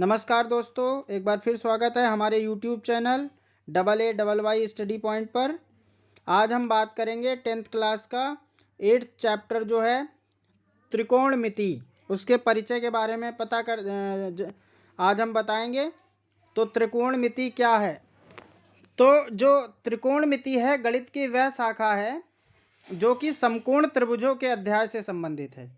नमस्कार दोस्तों, एक बार फिर स्वागत है हमारे YouTube channel AA YY study point पर। आज हम बात करेंगे 10th क्लास का 8th चैप्टर जो है त्रिकोणमिति, उसके परिचय के बारे में आज हम बताएंगे। तो त्रिकोणमिति क्या है? तो जो त्रिकोणमिति है गणित की वह शाखा है जो कि समकोण त्रिभुजों के अध्याय से संबंधित है।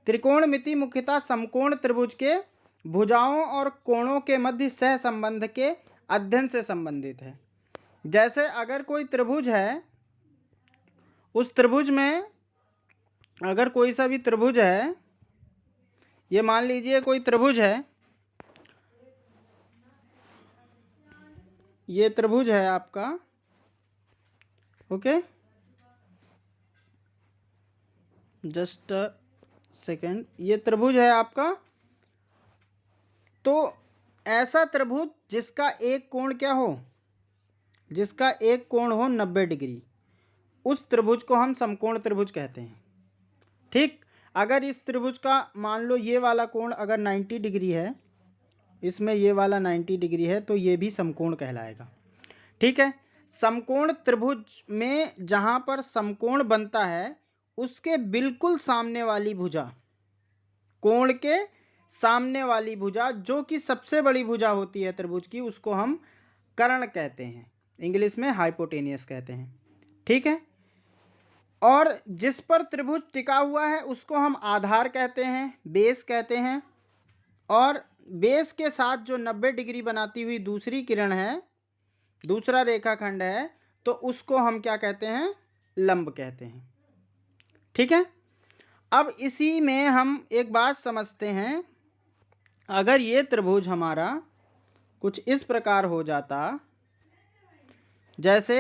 त्रिकोणमिति मुख्यतः समकोण त्रिभुज के भुजाओं और कोणों के मध्य सह संबंध के अध्ययन से संबंधित है। जैसे अगर कोई त्रिभुज है, उस त्रिभुज में अगर कोई सा भी त्रिभुज है, ये मान लीजिए कोई त्रिभुज है, ये त्रिभुज है आपका, ओके, जस्ट अ सेकेंड, ये त्रिभुज है आपका। तो ऐसा त्रिभुज जिसका एक कोण क्या हो, जिसका एक कोण हो 90 डिग्री, उस त्रिभुज को हम समकोण त्रिभुज कहते हैं। ठीक, अगर इस त्रिभुज का मान लो ये वाला कोण अगर 90 डिग्री है, इसमें ये वाला 90 डिग्री है, तो ये भी समकोण कहलाएगा। ठीक है, समकोण त्रिभुज में जहाँ पर समकोण बनता है उसके बिल्कुल सामने वाली भुजा, कोण के सामने वाली भुजा जो कि सबसे बड़ी भुजा होती है त्रिभुज की, उसको हम कर्ण कहते हैं, इंग्लिश में हाइपोटेनियस कहते हैं। ठीक है, और जिस पर त्रिभुज टिका हुआ है उसको हम आधार कहते हैं, बेस कहते हैं। और बेस के साथ जो 90 डिग्री बनाती हुई दूसरी किरण है, दूसरा रेखाखंड है, तो उसको हम क्या कहते हैं? लंब कहते हैं। ठीक है, अब इसी में हम एक बात समझते हैं। अगर ये त्रिभुज हमारा कुछ इस प्रकार हो जाता, जैसे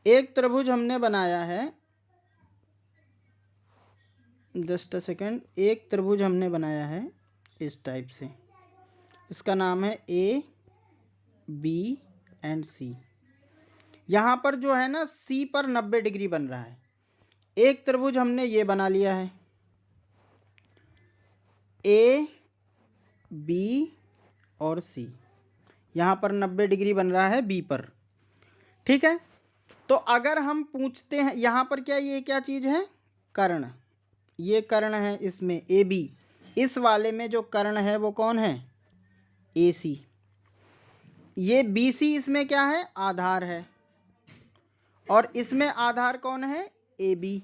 एक त्रिभुज हमने बनाया है, जस्ट अ सेकेंड, एक त्रिभुज हमने बनाया है इस टाइप से, इसका नाम है A, B एंड C। यहाँ पर जो है ना C पर 90 डिग्री बन रहा है। एक त्रिभुज हमने ये बना लिया है, A, B और C, यहाँ पर 90 डिग्री बन रहा है B पर। ठीक है, तो अगर हम पूछते हैं यहाँ पर क्या, ये क्या चीज़ है? कर्ण, ये कर्ण है इसमें AB, इस वाले में जो कर्ण है वो कौन है? AC। ये BC इसमें क्या है? आधार है। और इसमें आधार कौन है? AB।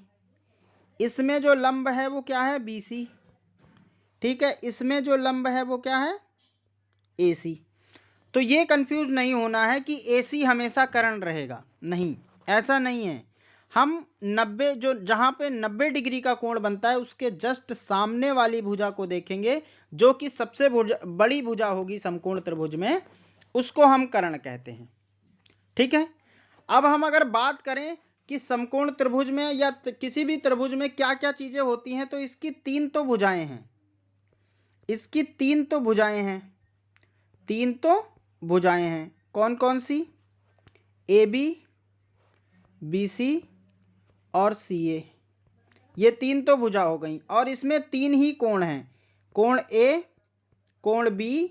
इसमें जो लंब है वो क्या है? BC। ठीक है, इसमें जो लंब है वो क्या है? AC। तो ये कंफ्यूज नहीं होना है कि AC हमेशा कर्ण रहेगा, नहीं, ऐसा नहीं है। हम 90 जो जहाँ पे 90 डिग्री का कोण बनता है उसके जस्ट सामने वाली भुजा को देखेंगे, जो कि सबसे बड़ी भुजा होगी समकोण त्रिभुज में, उसको हम कर्ण कहते हैं। ठीक है, अब हम अगर बात करें कि समकोण त्रिभुज में या किसी भी त्रिभुज में क्या क्या चीज़ें होती हैं, तो इसकी 3 तो भुजाएं हैं, इसकी 3 तो भुजाएं हैं, 3 तो भुजाएं हैं। कौन कौन सी? AB, BC और CA, ये 3 तो भुजा हो गई। और इसमें 3 ही कोण हैं, कोण A, कोण B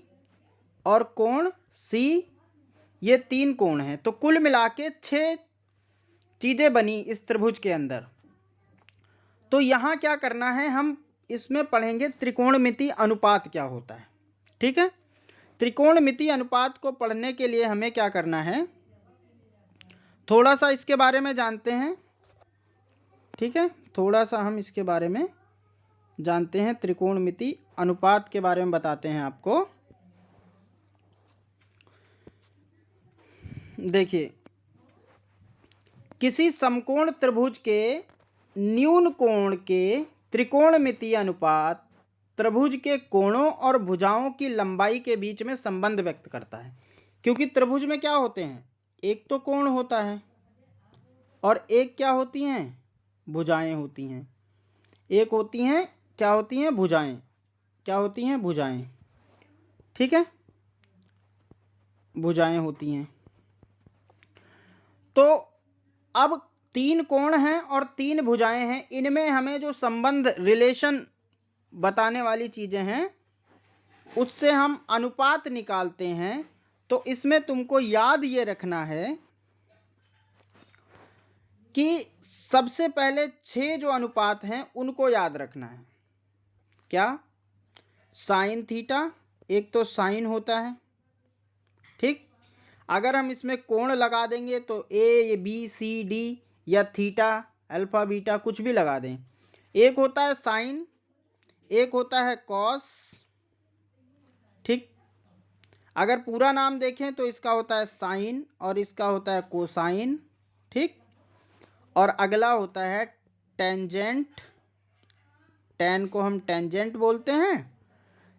और कोण C, ये 3 कोण हैं। तो कुल मिला के 6 चीज़ें बनी इस त्रिभुज के अंदर। तो यहाँ क्या करना है, हम इसमें पढ़ेंगे त्रिकोणमिति अनुपात क्या होता है। ठीक है, त्रिकोणमिति अनुपात को पढ़ने के लिए हमें क्या करना है, थोड़ा सा इसके बारे में जानते हैं। ठीक है, थोड़ा सा हम इसके बारे में जानते हैं, त्रिकोणमिति अनुपात के बारे में बताते हैं आपको। देखिए, किसी समकोण त्रिभुज के न्यून कोण के त्रिकोणमिति अनुपात त्रिभुज के कोणों और भुजाओं की लंबाई के बीच में संबंध व्यक्त करता है। क्योंकि त्रिभुज में क्या होते हैं? एक तो कोण होता है और एक क्या होती हैं? भुजाएं होती हैं। एक होती हैं, क्या होती हैं? भुजाएं। क्या होती हैं? भुजाएं। ठीक है, भुजाएं होती हैं। तो अब 3 कोण हैं और 3 भुजाएं हैं, इनमें हमें जो संबंध, रिलेशन बताने वाली चीज़ें हैं उससे हम अनुपात निकालते हैं, तो इसमें तुमको याद ये रखना है कि सबसे पहले 6 जो अनुपात हैं उनको याद रखना है। क्या? साइन थीटा, एक तो साइन होता है, ठीक। अगर हम इसमें कोण लगा देंगे तो ए बी सी डी या थीटा अल्फा बीटा कुछ भी लगा दें। एक होता है साइन, एक होता है कॉस, ठीक। अगर पूरा नाम देखें तो इसका होता है साइन और इसका होता है कोसाइन, ठीक। और अगला होता है टेंजेंट, टेन को हम टेंजेंट बोलते हैं।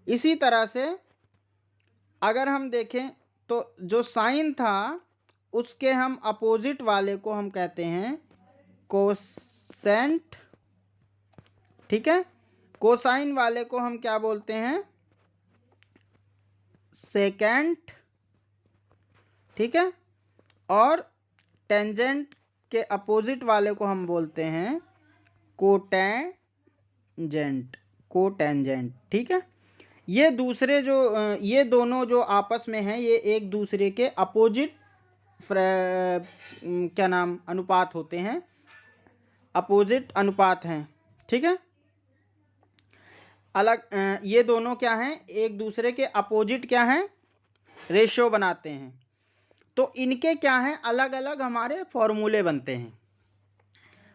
इसी तरह से अगर हम देखें तो जो साइन था उसके हम अपोजिट वाले को हम कहते हैं कोसेंट, ठीक है। कोसाइन वाले को हम क्या बोलते हैं? सेकेंट, ठीक है। और टेंजेंट के अपोजिट वाले को हम बोलते हैं कोटेंजेंट, कोटेंजेंट, ठीक है। ये दूसरे जो ये दोनों जो आपस में हैं ये एक दूसरे के अपोजिट क्या नाम अनुपात होते हैं, अपोजिट अनुपात हैं, ठीक है। अलग ये दोनों क्या हैं? एक दूसरे के अपोजिट क्या हैं? रेशियो बनाते हैं। तो इनके क्या हैं? अलग अलग हमारे फॉर्मूले बनते हैं,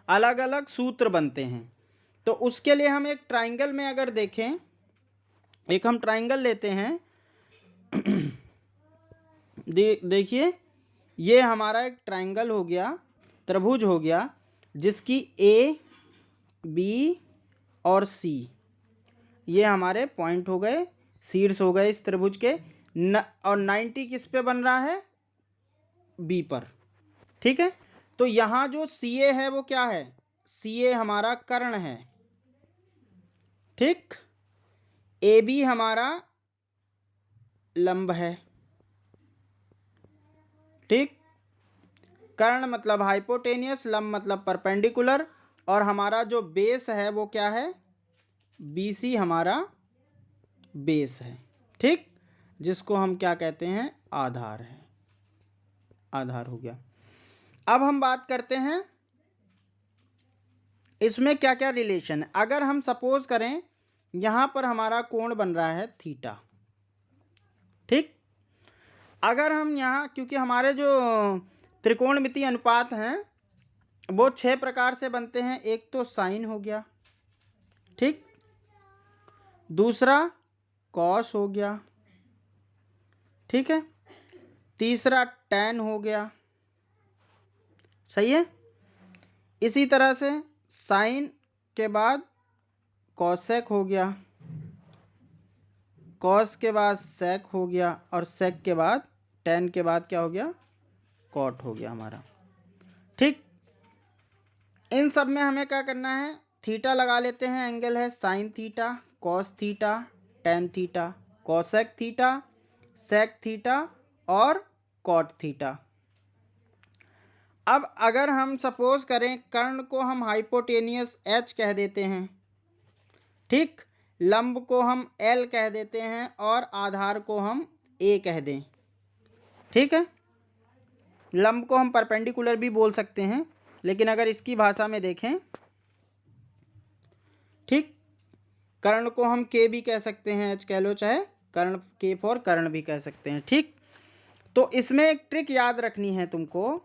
अलग अलग सूत्र बनते हैं। तो उसके लिए हम एक ट्राइंगल में अगर देखें, एक हम ट्राइंगल लेते हैं देखिए ये हमारा एक ट्राइंगल हो गया, त्रिभुज हो गया, जिसकी ए बी और सी ये हमारे पॉइंट हो गए, शीर्ष हो गए इस त्रिभुज के। और 90 किस पे बन रहा है? बी पर, ठीक है। तो यहाँ जो सी ए है वो क्या है? सी ए हमारा कर्ण है, ठीक। ए बी हमारा लंब है, ठीक। कर्ण मतलब हाइपोटेनियस, लंब मतलब परपेंडिकुलर, और हमारा जो बेस है वो क्या है? बी सी हमारा बेस है, ठीक। जिसको हम क्या कहते हैं? आधार है, आधार हो गया। अब हम बात करते हैं इसमें क्या क्या रिलेशन है। अगर हम सपोज करें यहाँ पर हमारा कोण बन रहा है थीटा, ठीक। अगर हम यहाँ, क्योंकि हमारे जो त्रिकोणमितीय अनुपात हैं वो 6 प्रकार से बनते हैं। एक तो साइन हो गया, ठीक। दूसरा कॉस हो गया, ठीक है। तीसरा टैन हो गया, सही है। इसी तरह से साइन के बाद कॉसेक हो गया, कॉस के बाद सेक हो गया, और सेक के बाद टैन के बाद क्या हो गया? कॉट हो गया हमारा, ठीक। इन सब में हमें क्या करना है? थीटा लगा लेते हैं, एंगल है sine theta, cos theta, tan theta, cosec theta, sec theta और कॉट थीटा। अब अगर हम सपोज करें कर्ण को हम हाइपोटेनियस एच कह देते हैं, ठीक। लंब को हम एल कह देते हैं और आधार को हम ए कह दें, ठीक है। लंब को हम परपेंडिकुलर भी बोल सकते हैं, लेकिन अगर इसकी भाषा में देखें, ठीक। कर्ण को हम के भी कह सकते हैं, एच कह लो, चाहे कर्ण के फॉर कर्ण भी कह सकते हैं, ठीक। तो इसमें एक ट्रिक याद रखनी है तुमको,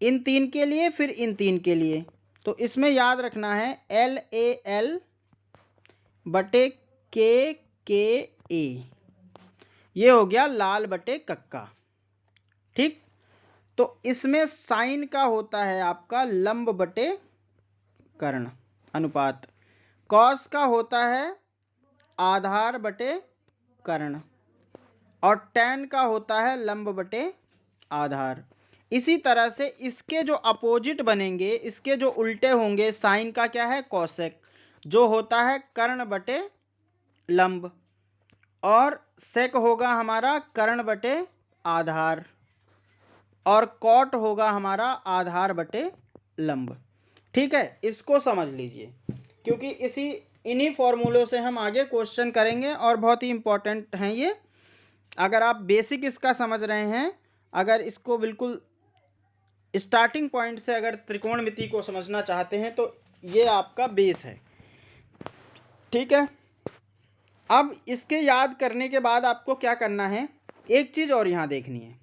इन तीन के लिए फिर इन तीन के लिए। तो इसमें याद रखना है एल ए एल बटे के ए, ये हो गया लाल बटे कक्का, ठीक। तो इसमें साइन का होता है आपका लंब बटे कर्ण अनुपात, कॉस का होता है आधार बटे कर्ण, और टैन का होता है लंब बटे आधार। इसी तरह से इसके जो अपोजिट बनेंगे, इसके जो उल्टे होंगे, साइन का क्या है? कॉसेक, जो होता है कर्ण बटे लंब, और सेक होगा हमारा कर्ण बटे आधार, और कॉट होगा हमारा आधार बटे लंब, ठीक है। इसको समझ लीजिए, क्योंकि इन्हीं फॉर्मूलों से हम आगे क्वेश्चन करेंगे और बहुत ही इम्पोर्टेंट हैं ये। अगर आप बेसिक इसका समझ रहे हैं, अगर इसको बिल्कुल स्टार्टिंग पॉइंट से अगर त्रिकोणमिति को समझना चाहते हैं तो ये आपका बेस है। ठीक है, अब इसके याद करने के बाद आपको क्या करना है, एक चीज़ और यहाँ देखनी है।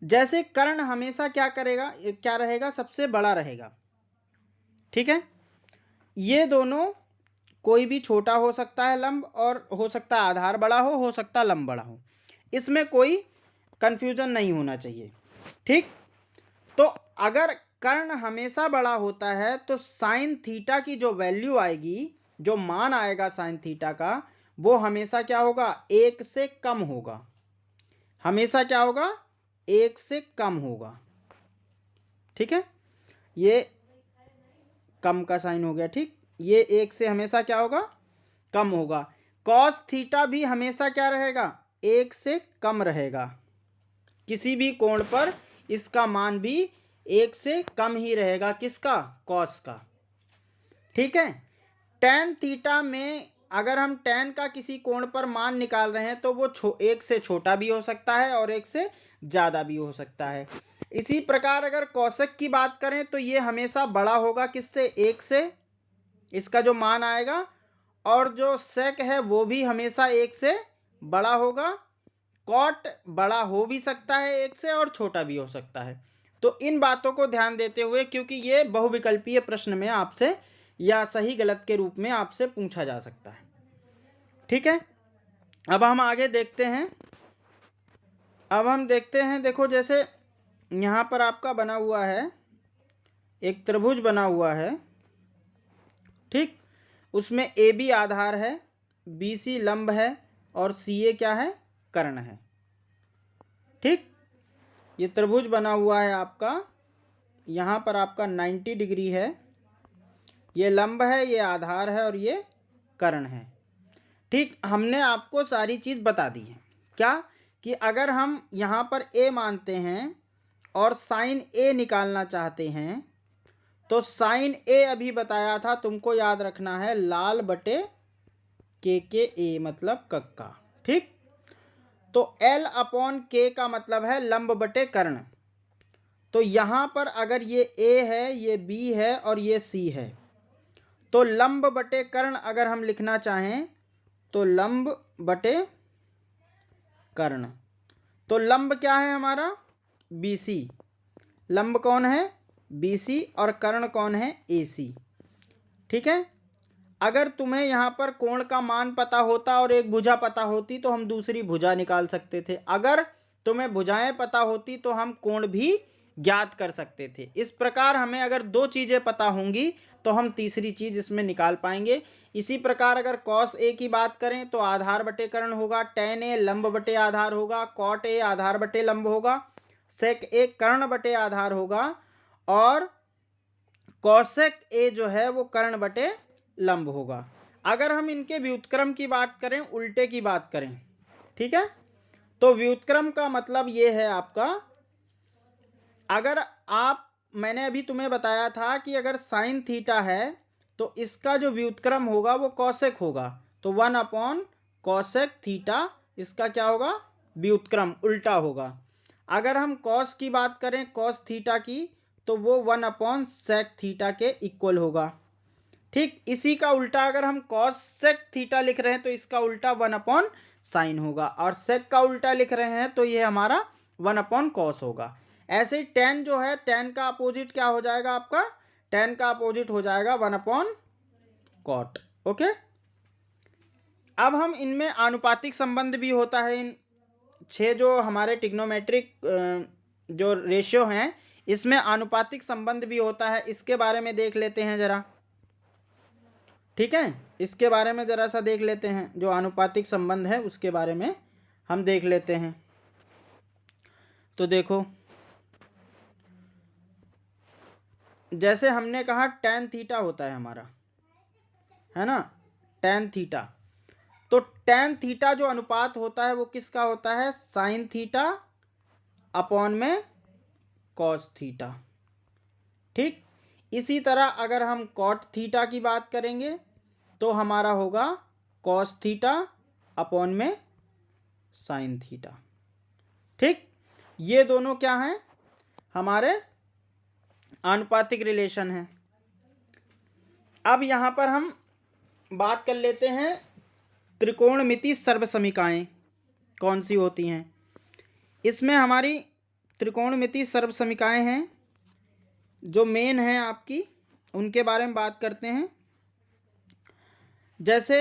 जैसे कर्ण हमेशा क्या करेगा, क्या रहेगा, सबसे बड़ा रहेगा। ठीक है, ये दोनों कोई भी छोटा हो सकता है लंब, और हो सकता है आधार बड़ा हो सकता है लंब बड़ा हो, इसमें कोई कंफ्यूजन नहीं होना चाहिए। ठीक, तो अगर कर्ण हमेशा बड़ा होता है तो साइन थीटा की जो वैल्यू आएगी, जो मान आएगा साइन थीटा का, वो हमेशा क्या होगा, 1 से कम होगा। हमेशा क्या होगा, 1 से कम होगा। ठीक है, ये कम का साइन हो गया। ठीक, ये 1 से हमेशा क्या होगा, कम होगा। कॉस थीटा भी हमेशा क्या रहेगा, 1 से कम रहेगा। किसी भी कोण पर इसका मान भी 1 से कम ही रहेगा। किसका, कॉस का। ठीक है, टेन थीटा में अगर हम टेन का किसी कोण पर मान निकाल रहे हैं तो वो 1 से छोटा भी हो सकता है और 1 से ज़्यादा भी हो सकता है। इसी प्रकार अगर कौशिक की बात करें तो ये हमेशा बड़ा होगा किससे, 1 से, इसका जो मान आएगा, और जो सेक है वो भी हमेशा 1 से बड़ा होगा। कॉट बड़ा हो भी सकता है 1 से और छोटा भी हो सकता है। तो इन बातों को ध्यान देते हुए, क्योंकि ये बहुविकल्पीय प्रश्न में आपसे या सही गलत के रूप में आपसे पूछा जा सकता है। ठीक है, अब हम आगे देखते हैं। अब हम देखते हैं, देखो जैसे यहाँ पर आपका बना हुआ है, एक त्रिभुज बना हुआ है। ठीक, उसमें ए बी आधार है, बी सी लंब है और सी ए क्या है, कर्ण है। ठीक, ये त्रिभुज बना हुआ है आपका, यहाँ पर आपका 90 डिग्री है, ये लंब है, ये आधार है और ये कर्ण है। ठीक, हमने आपको सारी चीज़ बता दी है। क्या कि अगर हम यहाँ पर ए मानते हैं और साइन ए निकालना चाहते हैं तो साइन ए अभी बताया था, तुमको याद रखना है, लाल बटे के ए मतलब कक्का। ठीक, तो एल अपॉन के का मतलब है लंब बटे कर्ण। तो यहाँ पर अगर ये ए है, ये बी है और ये सी है, तो लंब बटे कर्ण अगर हम लिखना चाहें तो लंब बटे कर्ण। तो लंब क्या है हमारा, BC। लंब कौन है, BC, और कर्ण कौन है, AC। ठीक है, अगर तुम्हें यहाँ पर कोण का मान पता होता और एक भुजा पता होती तो हम दूसरी भुजा निकाल सकते थे। अगर तुम्हें भुजाएं पता होती तो हम कोण भी ज्ञात कर सकते थे। इस प्रकार हमें अगर 2 चीज़ें पता होंगी तो हम तीसरी चीज़ इसमें निकाल पाएंगे। इसी प्रकार अगर कॉस ए की बात करें तो आधार बटे कर्ण होगा, टेन ए लंब बटे आधार होगा, कॉट ए आधार बटे लंब होगा, सेक ए कर्ण बटे आधार होगा, और कौशिक ए जो है वो कर्ण बटे लंब होगा। अगर हम इनके व्युत्क्रम की बात करें, उल्टे की बात करें, ठीक है, तो व्युत्क्रम का मतलब ये है आपका, अगर आप, मैंने अभी तुम्हें बताया था कि अगर साइन थीटा है तो इसका जो व्युत्क्रम होगा वो कौशिक होगा, तो 1 अपॉन कौशिक थीटा इसका क्या होगा, व्युत्क्रम उल्टा होगा। अगर हम कॉस की बात करें, कॉस थीटा की, तो वो 1 अपॉन सेक थीटा के इक्वल होगा। ठीक, इसी का उल्टा अगर हम कॉस सेक थीटा लिख रहे हैं तो इसका उल्टा 1 अपॉन साइन होगा, और सेक का उल्टा लिख रहे हैं तो ये हमारा 1 अपॉन कॉस होगा। ऐसे ही टेन जो है, टेन का अपोजिट क्या हो जाएगा आपका, टेन का अपोजिट हो जाएगा 1 अपॉन कॉट। ओके, अब हम इनमें आनुपातिक संबंध भी होता है, इन 6 जो हमारे ट्रिग्नोमेट्रिक जो रेशियो हैं इसमें आनुपातिक संबंध भी होता है, इसके बारे में देख लेते हैं जरा। ठीक है, इसके बारे में जरा सा देख लेते हैं, जो आनुपातिक संबंध है उसके बारे में हम देख लेते हैं। तो देखो, जैसे हमने कहा tan थीटा होता है हमारा, है ना, tan थीटा, तो tan थीटा जो अनुपात होता है वो किसका होता है, साइन थीटा अपॉन में कॉस थीटा। ठीक, इसी तरह अगर हम कॉट थीटा की बात करेंगे तो हमारा होगा कॉस थीटा अपॉन में साइन थीटा। ठीक, ये दोनों क्या हैं, हमारे आनुपातिक रिलेशन है। अब यहाँ पर हम बात कर लेते हैं त्रिकोणमिति सर्वसमीकाएं कौन सी होती हैं। इसमें हमारी त्रिकोणमिति सर्वसमीकाएं हैं जो मेन हैं आपकी, उनके बारे में बात करते हैं। जैसे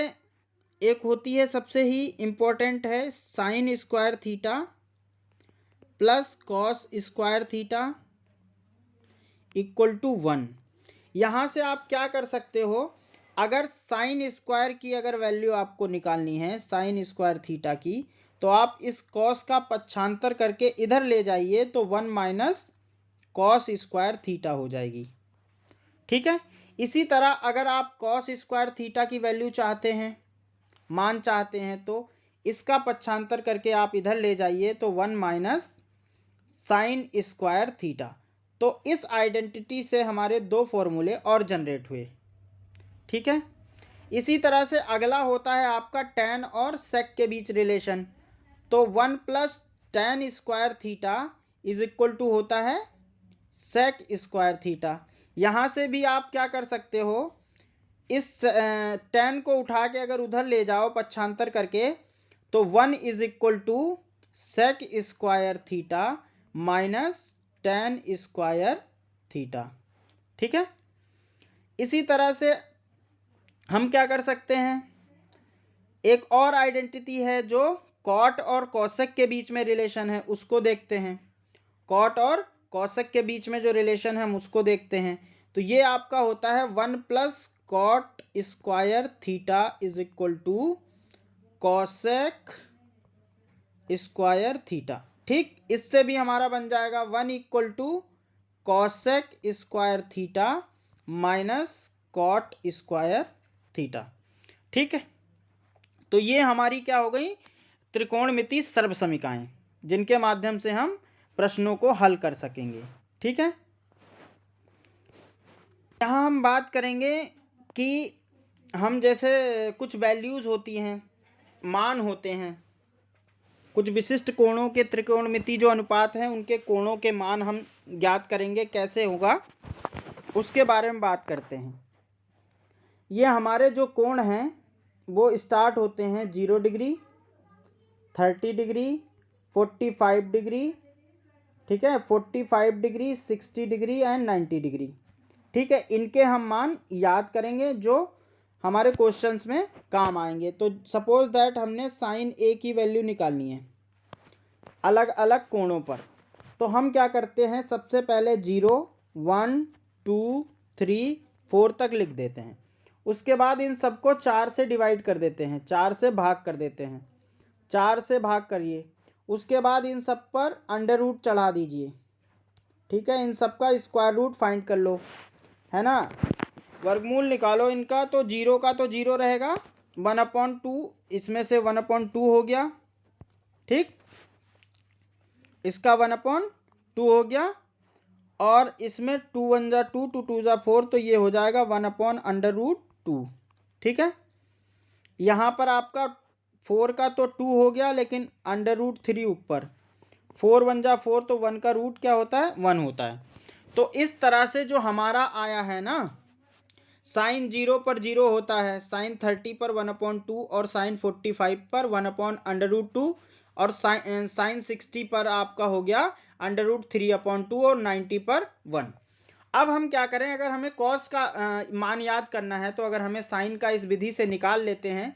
एक होती है सबसे ही इम्पोर्टेंट है sine square theta plus cos square theta equal to 1। यहाँ से आप क्या कर सकते हो, अगर साइन स्क्वायर की अगर वैल्यू आपको निकालनी है साइन स्क्वायर थीटा की, तो आप इस कॉस का पक्षांतर करके इधर ले जाइए तो 1 माइनस कॉस स्क्वायर थीटा हो जाएगी। ठीक है, इसी तरह अगर आप कॉस स्क्वायर थीटा की वैल्यू चाहते हैं, मान चाहते हैं, तो इसका पक्षांतर करके आप इधर ले जाइए तो 1 माइनस साइन स्क्वायर थीटा। तो इस आइडेंटिटी से हमारे दो फॉर्मूले और जनरेट हुए। ठीक है, इसी तरह से अगला होता है आपका tan और sec के बीच रिलेशन। तो 1 plus tan square theta is equal to होता है sec स्क्वायर थीटा। यहाँ से भी आप क्या कर सकते हो, इस tan को उठा के अगर उधर ले जाओ पक्षांतर करके, तो 1 is equal to sec square theta minus tan square theta. ठीक है, इसी तरह से हम क्या कर सकते हैं, एक और आइडेंटिटी है जो कॉट और कॉसेक के बीच में रिलेशन है, उसको देखते हैं। कॉट और कॉसेक के बीच में जो रिलेशन है हम उसको देखते हैं। तो ये आपका होता है 1 plus cot square theta is equal to cosec square theta. ठीक, इससे भी हमारा बन जाएगा 1 equal to cosec square theta minus cot square theta. ठीक है, तो ये हमारी क्या हो गई, त्रिकोणमिति सर्वसमीकाएं, जिनके माध्यम से हम प्रश्नों को हल कर सकेंगे। ठीक है, यहाँ हम बात करेंगे कि हम जैसे कुछ वैल्यूज़ होती हैं, मान होते हैं, कुछ विशिष्ट कोणों के त्रिकोणमिति जो अनुपात हैं उनके कोणों के मान हम ज्ञात करेंगे, कैसे होगा उसके बारे में बात करते हैं। ये हमारे जो कोण हैं वो स्टार्ट होते हैं 0 डिग्री, 30 डिग्री, 45 डिग्री, ठीक है, 45 डिग्री, 60 डिग्री एंड 90 डिग्री। ठीक है, इनके हम मान याद करेंगे जो हमारे क्वेश्चंस में काम आएंगे। तो सपोज दैट हमने साइन ए की वैल्यू निकालनी है अलग अलग कोणों पर, तो हम क्या करते हैं, सबसे पहले 0, 1, 2, 3, 4 तक लिख देते हैं। उसके बाद इन सबको 4 से डिवाइड कर देते हैं, 4 से भाग कर देते हैं, 4 से भाग करिए। उसके बाद इन सब पर अंडर रूट चढ़ा दीजिए। ठीक है, इन सब का स्क्वायर रूट फाइंड कर लो, है ना, वर्गमूल निकालो इनका। तो 0 का तो 0 रहेगा, 1/2 इसमें से 1/2 हो गया। ठीक, इसका 1/2 हो गया, और इसमें 2 1 जा 2, 2 2 जा 4, तो ये हो जाएगा 1/√2। ठीक है, यहाँ पर आपका 4 का तो 2 हो गया, लेकिन √3 ऊपर, 4 1 जा 4, तो 1 का रूट क्या होता है, 1 होता है। तो इस तरह से जो हमारा आया है ना, साइन 0 पर 0 होता है, साइन 30 पर 1/2, और साइन 45 पर 1/√2, और साइन 60 पर आपका हो गया √3/2, और 90 पर 1। अब हम क्या करें, अगर हमें कॉस का मान याद करना है, तो अगर हमें साइन का इस विधि से निकाल लेते हैं,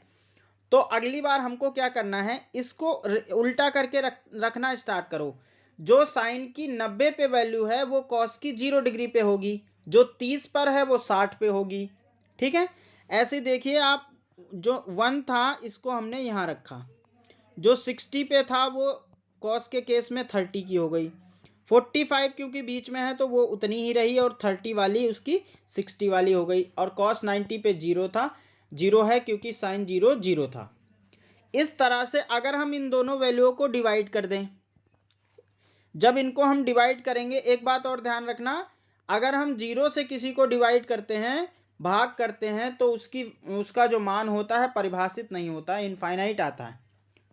तो अगली बार हमको क्या करना है, इसको उल्टा करके रखना स्टार्ट करो। जो साइन की 90 पे वैल्यू है वो कॉस की 0 डिग्री पे होगी, जो 30 पर है वो 60 पे होगी। ठीक है, ऐसे देखिए आप, जो 1 था इसको हमने यहाँ रखा, जो 60 पे था वो कॉस के केस में 30 की हो गई, 45 क्योंकि बीच में है तो वो उतनी ही रही, और 30 वाली उसकी 60 वाली हो गई, और कॉस 90 पे 0 था, 0 है क्योंकि साइन 0 0 था। इस तरह से अगर हम इन दोनों वैल्यूओं को डिवाइड कर दें, जब इनको हम डिवाइड करेंगे, एक बात और ध्यान रखना, अगर हम 0 से किसी को डिवाइड करते हैं भाग करते हैं तो उसका जो मान होता है परिभाषित नहीं होता है, इनफाइनाइट आता है।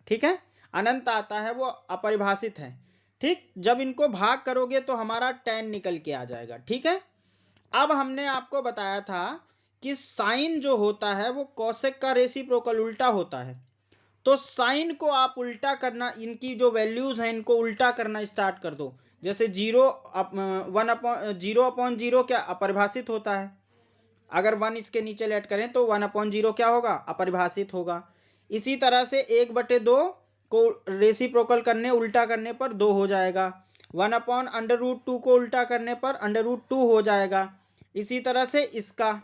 ठीक है, अनंत आता है, वो अपरिभाषित है। ठीक, जब इनको भाग करोगे तो हमारा tan निकल के आ जाएगा। ठीक है, अब हमने आपको बताया था कि साइन जो होता है वो कोसेक का रेसिप्रोकल उल्टा होता है। तो साइन को आप उल्टा करना, इनकी जो वैल्यूज हैं इनको उल्टा करना स्टार्ट कर दो। जैसे 0/0 क्या अपरिभाषित होता है, अगर 1 इसके नीचे लेट करें तो 1/0 क्या होगा, अपरिभाषित होगा। इसी तरह से 1/2 को रेसिप्रोकल करने उल्टा करने पर 2 हो जाएगा। 1/√2 को उल्टा करने पर √2 हो जाएगा। इसी तरह से इसका,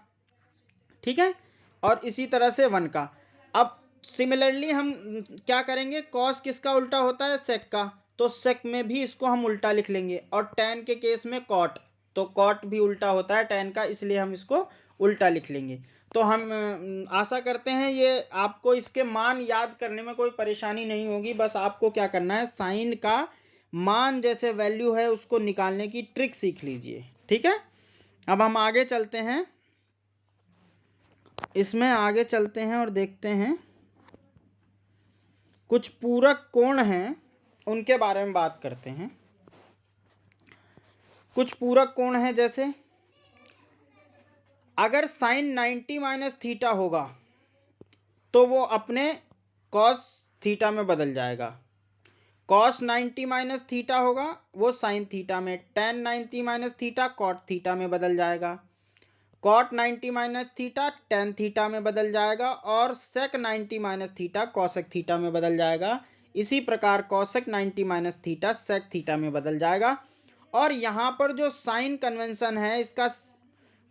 ठीक है, और इसी तरह से 1 का। अब सिमिलरली हम क्या करेंगे, कॉस किसका उल्टा होता है, सेक का, तो सेक में भी इसको हम उल्टा लिख लेंगे। और टैन के केस में कॉट, तो कॉट भी उल्टा होता है टैन का, इसलिए हम इसको उल्टा लिख लेंगे। तो हम आशा करते हैं ये आपको इसके मान याद करने में कोई परेशानी नहीं होगी। बस आपको क्या करना है, साइन का मान जैसे वैल्यू है उसको निकालने की ट्रिक सीख लीजिए। ठीक है, अब हम आगे चलते हैं, इसमें आगे चलते हैं और देखते हैं कुछ पूरक कोण हैं उनके बारे में बात करते हैं। कुछ पूरक कोण हैं, जैसे अगर साइन 90 माइनस थीटा होगा तो वो अपने कॉस थीटा में बदल जाएगा। कॉस 90 माइनस थीटा होगा वो साइन थीटा में, tan 90 minus theta cot theta में बदल जाएगा, cot 90 minus theta tan theta में बदल जाएगा, और sec 90 minus theta cosec theta में बदल जाएगा। इसी प्रकार cosec 90 minus theta sec theta में बदल जाएगा। और यहाँ पर जो साइन कन्वेंशन है इसका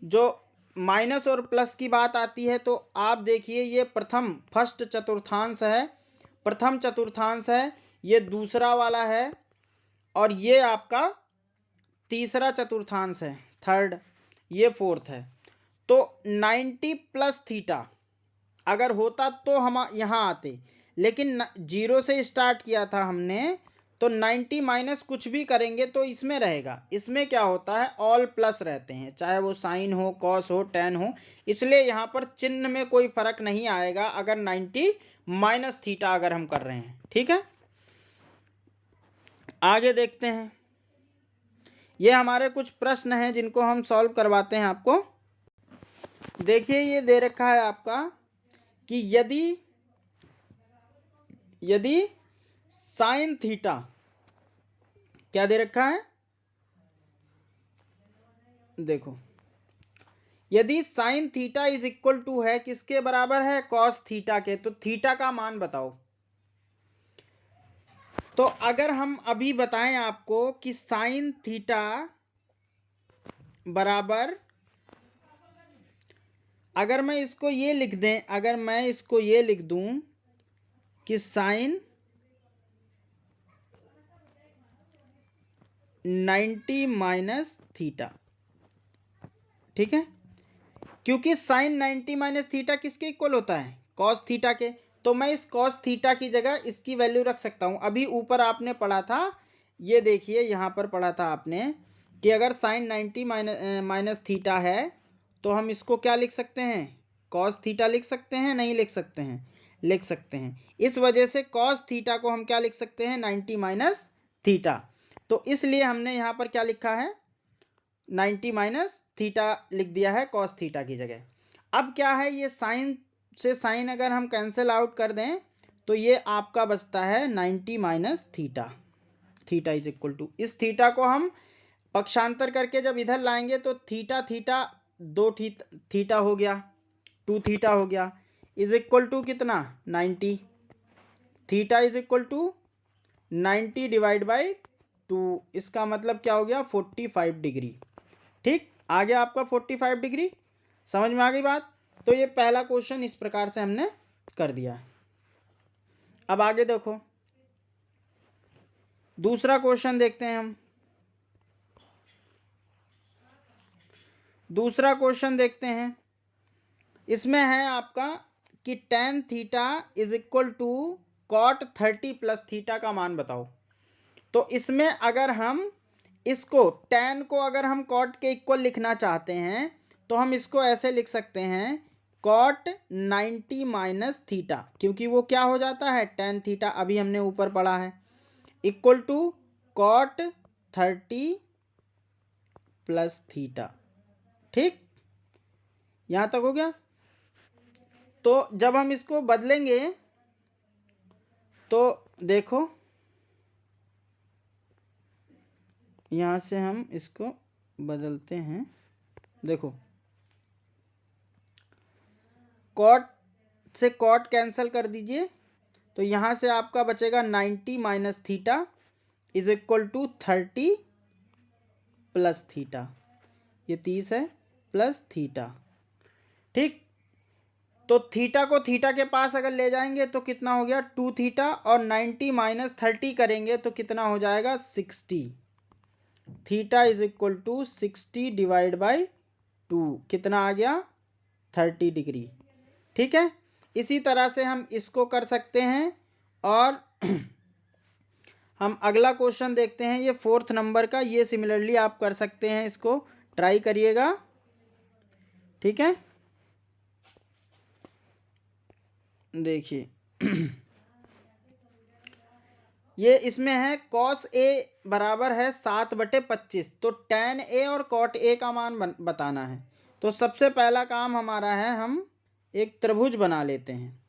जो माइनस और प्लस की बात आती है, तो आप देखिए ये फर्स्ट चतुर्थांश है, प्रथम चतुर्थांश है, ये दूसरा वाला है, और ये आपका तीसरा चतुर्थांश है, थर्ड, ये फोर्थ है। तो 90 प्लस थीटा अगर होता तो हम यहाँ आते, लेकिन 0 से स्टार्ट किया था हमने, तो 90 माइनस कुछ भी करेंगे तो इसमें रहेगा। इसमें क्या होता है, ऑल प्लस रहते हैं, चाहे वो साइन हो, कॉस हो, टेन हो, इसलिए यहाँ पर चिन्ह में कोई फर्क नहीं आएगा अगर 90 माइनस थीटा अगर हम कर रहे हैं। ठीक है, आगे देखते हैं। ये हमारे कुछ प्रश्न हैं जिनको हम सॉल्व करवाते हैं आपको। देखिए ये दे रखा है आपका कि यदि साइन थीटा, क्या दे रखा है, देखो, यदि sine theta is equal to है किसके बराबर है, कॉस थीटा के, तो थीटा का मान बताओ। तो अगर हम अभी बताएं आपको कि साइन थीटा बराबर, अगर मैं इसको ये लिख दें, अगर मैं इसको ये लिख दूं कि साइन 90 माइनस थीटा, ठीक है, क्योंकि साइन 90 माइनस थीटा किसके इक्वल होता है, कॉस थीटा के, तो मैं इस कॉस थीटा की जगह इसकी वैल्यू रख सकता हूं। अभी ऊपर आपने पढ़ा था, ये देखिए यहाँ पर पढ़ा था आपने कि अगर साइन 90 माइनस थीटा है तो हम इसको क्या लिख सकते हैं, कॉस थीटा लिख सकते हैं, नहीं लिख सकते हैं, लिख सकते हैं। इस वजह से कॉस थीटा को हम क्या लिख सकते हैं, 90 माइनस थीटा। तो इसलिए हमने यहाँ पर क्या लिखा है, 90 माइनस थीटा लिख दिया है कॉस थीटा की जगह। अब क्या है, ये साइन से साइन अगर हम कैंसिल आउट कर दें तो ये आपका बचता है 90 minus theta, theta is equal to, इस थीटा को हम पक्षांतर करके जब इधर लाएंगे तो थीटा थीटा 2 थीटा हो गया, 2 थीटा हो गया, इज इक्वल टू कितना, 90, theta is equal to 90 divide by 2, इसका मतलब क्या हो गया, 45 डिग्री। ठीक, आ गया आपका 45 डिग्री, समझ में आ गई बात। तो ये पहला क्वेश्चन इस प्रकार से हमने कर दिया। अब आगे देखो, दूसरा क्वेश्चन देखते हैं हम। दूसरा क्वेश्चन देखते हैं, इसमें है आपका कि tan theta is equal to cot 30 plus theta का मान बताओ। तो इसमें अगर हम इसको tan को अगर हम कॉट के इक्वल लिखना चाहते हैं तो हम इसको ऐसे लिख सकते हैं कॉट 90 माइनस थीटा, क्योंकि वो क्या हो जाता है टेन थीटा, अभी हमने ऊपर पढ़ा है, equal to cot 30 plus theta. ठीक, यहां तक हो गया। तो जब हम इसको बदलेंगे तो देखो यहां से हम इसको बदलते हैं, देखो कॉट से कॉट कैंसिल कर दीजिए, तो यहां से आपका बचेगा 90 minus theta is equal to 30 plus theta, ये 30 है प्लस थीटा। ठीक, तो थीटा को थीटा के पास अगर ले जाएंगे तो कितना हो गया 2 थीटा, और 90 माइनस 30 करेंगे तो कितना हो जाएगा 60। Theta is equal to 60 divide by 2, कितना आ गया 30 डिग्री। ठीक है, इसी तरह से हम इसको कर सकते हैं। और हम अगला क्वेश्चन देखते हैं, ये 4th नंबर का, ये सिमिलरली आप कर सकते हैं, इसको ट्राई करिएगा। ठीक है, देखिए ये इसमें है कॉस ए बराबर है 7/25, तो tan ए और cot ए का मान बताना है। तो सबसे पहला काम हमारा है, हम एक त्रिभुज बना लेते हैं।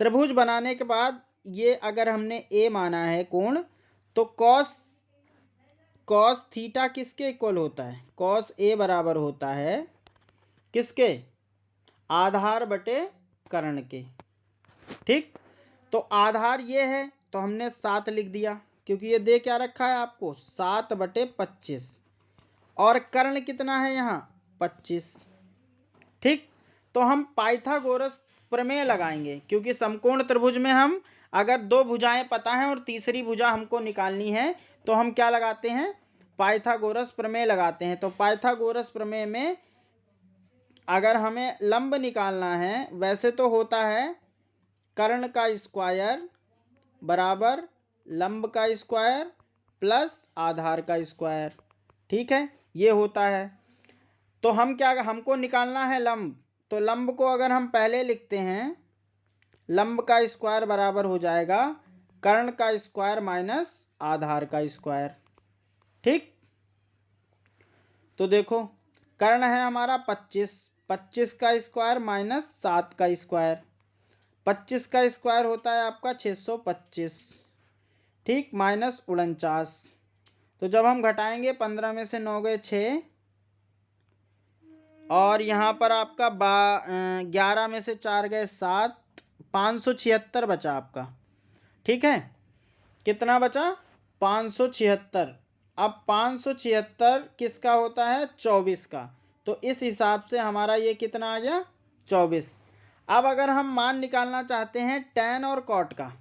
त्रिभुज बनाने के बाद ये अगर हमने ए माना है कोण, तो कॉस थीटा किसके इक्वल होता है, कॉस ए बराबर होता है किसके, आधार बटे कर्ण के। ठीक, तो आधार ये है तो हमने 7 लिख दिया, क्योंकि ये दे क्या रखा है आपको 7/25, और कर्ण कितना है यहाँ 25। ठीक, तो हम पाइथागोरस प्रमेय लगाएंगे, क्योंकि समकोण त्रिभुज में हम अगर दो भुजाएं पता है और तीसरी भुजा हमको निकालनी है तो हम क्या लगाते हैं, पाइथागोरस प्रमेय लगाते हैं। तो पाइथागोरस प्रमेय में अगर हमें लंब निकालना है, वैसे तो होता है कर्ण का स्क्वायर बराबर लंब का स्क्वायर प्लस आधार का स्क्वायर। ठीक है, ये होता है। तो हम क्या, हमको निकालना है लंब, तो लंब को अगर हम पहले लिखते हैं, लंब का स्क्वायर बराबर हो जाएगा कर्ण का स्क्वायर माइनस आधार का स्क्वायर। ठीक, तो देखो कर्ण है हमारा 25, 25 का स्क्वायर माइनस 7 का स्क्वायर, 25 का स्क्वायर होता है आपका 625। ठीक, माइनस 49, तो जब हम घटाएंगे 15 में से 9 गए 6, और यहाँ पर आपका 11 में से 4 गए 7, 576 बचा आपका। ठीक है, कितना बचा 576। अब 576 किसका होता है 24 का, तो इस हिसाब से हमारा ये कितना आ गया 24। अब अगर हम मान निकालना चाहते हैं tan और cot का,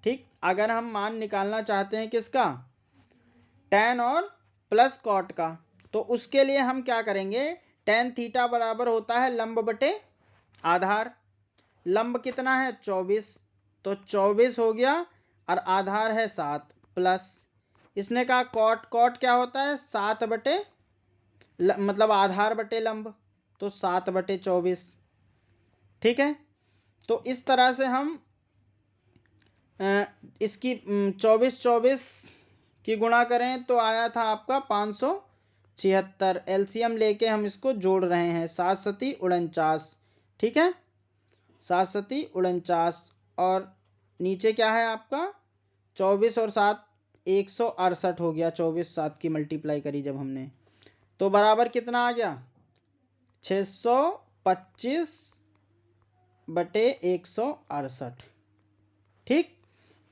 ठीक, अगर हम मान निकालना चाहते हैं किसका, tan और प्लस cot का, तो उसके लिए हम क्या करेंगे, tan थीटा बराबर होता है लंब बटे आधार। लंब कितना है 24, तो 24 हो गया, और आधार है 7 प्लस, इसने कहा कॉट क्या होता है 7 बटे मतलब आधार बटे लंब, तो 7/24। ठीक है, तो इस तरह से हम इसकी 24 की गुणा करें तो आया था आपका 576। एलसीएम लेके हम इसको जोड़ रहे हैं, 7 सती 49। ठीक है, 7 सती 49, और नीचे क्या है आपका 24 और 7 168 हो गया, 24 7 की मल्टीप्लाई करी जब हमने, तो बराबर कितना आ गया 625/168। ठीक,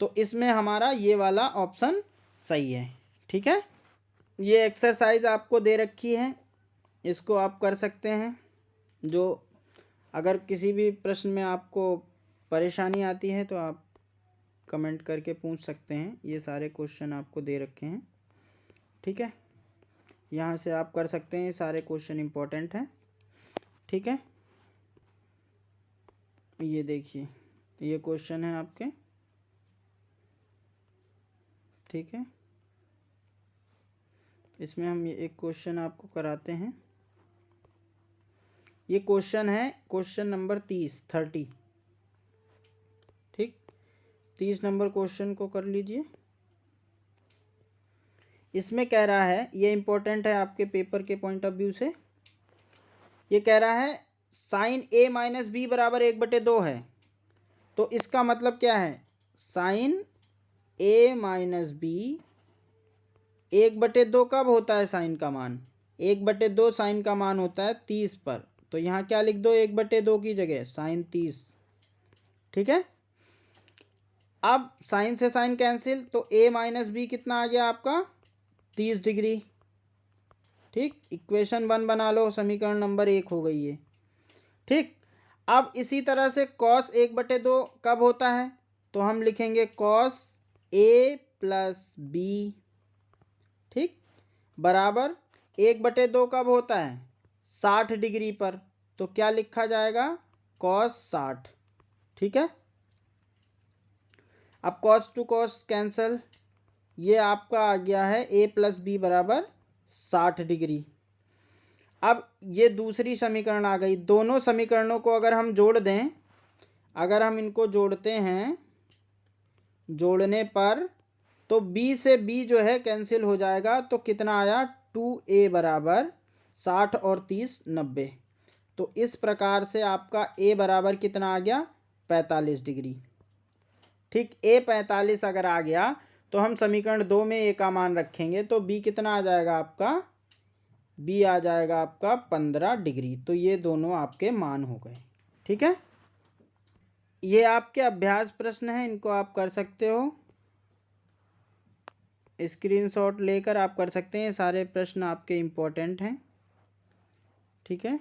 तो इसमें हमारा ये वाला ऑप्शन सही है। ठीक है, ये एक्सरसाइज आपको दे रखी है, इसको आप कर सकते हैं। जो अगर किसी भी प्रश्न में आपको परेशानी आती है तो आप कमेंट करके पूछ सकते हैं, ये सारे क्वेश्चन आपको दे रखे हैं। ठीक है, यहाँ से आप कर सकते हैं, सारे क्वेश्चन इम्पोर्टेंट हैं। ठीक है, ये देखिए ये क्वेश्चन है आपके। ठीक है, इसमें हम ये एक क्वेश्चन आपको कराते हैं। ये क्वेश्चन है, क्वेश्चन नंबर 30। ठीक, 30 नंबर क्वेश्चन को कर लीजिए। इसमें कह रहा है, ये इंपॉर्टेंट है आपके पेपर के पॉइंट ऑफ व्यू से। ये कह रहा है साइन ए माइनस बी बराबर 1/2 है। तो इसका मतलब क्या है, साइन ए माइनस बी 1/2 कब होता है साइन का मान, 1/2 साइन का मान होता है 30 पर। तो यहाँ क्या लिख दो, 1/2 की जगह साइन 30। ठीक है, अब साइन से साइन कैंसिल, तो a माइनस बी कितना आ गया आपका, 30 डिग्री। ठीक, इक्वेशन 1 बना लो, समीकरण नंबर 1 हो गई है। ठीक, अब इसी तरह से कॉस 1/2 कब होता है, तो हम लिखेंगे कॉस a प्लस बी। ठीक, बराबर 1/2 कब होता है, 60 डिग्री पर। तो क्या लिखा जाएगा, कॉस 60। ठीक है, अब कॉस टू कॉस कैंसल, ये आपका आ गया है a प्लस बी बराबर 60 डिग्री। अब ये दूसरी समीकरण आ गई। दोनों समीकरणों को अगर हम जोड़ दें, अगर हम इनको जोड़ते हैं, जोड़ने पर तो b से b जो है कैंसिल हो जाएगा। तो कितना आया, 2a बराबर 60 और 30 90। तो इस प्रकार से आपका a बराबर कितना आ गया, 45 डिग्री। ठीक, a 45 अगर आ गया तो हम समीकरण 2 में a का मान रखेंगे, तो b कितना आ जाएगा आपका, b आ जाएगा आपका 15 डिग्री। तो ये दोनों आपके मान हो गए। ठीक है, ये आपके अभ्यास प्रश्न हैं, इनको आप कर सकते हो, स्क्रीनशॉट लेकर आप कर सकते हैं। सारे प्रश्न आपके इम्पोर्टेंट हैं। ठीक है,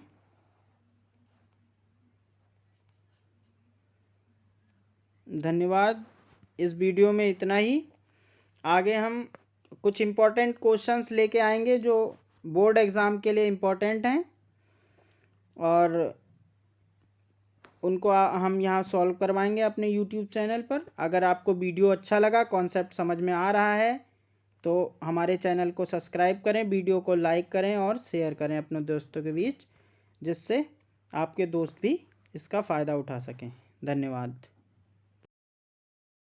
धन्यवाद। इस वीडियो में इतना ही। आगे हम कुछ इम्पोर्टेंट क्वेश्चंस लेके आएंगे जो बोर्ड एग्ज़ाम के लिए इम्पोर्टेंट हैं, और उनको हम यहाँ सॉल्व करवाएंगे अपने यूट्यूब चैनल पर। अगर आपको वीडियो अच्छा लगा, कॉन्सेप्ट समझ में आ रहा है, तो हमारे चैनल को सब्सक्राइब करें, वीडियो को लाइक करें और शेयर करें अपने दोस्तों के बीच, जिससे आपके दोस्त भी इसका फ़ायदा उठा सकें। धन्यवाद।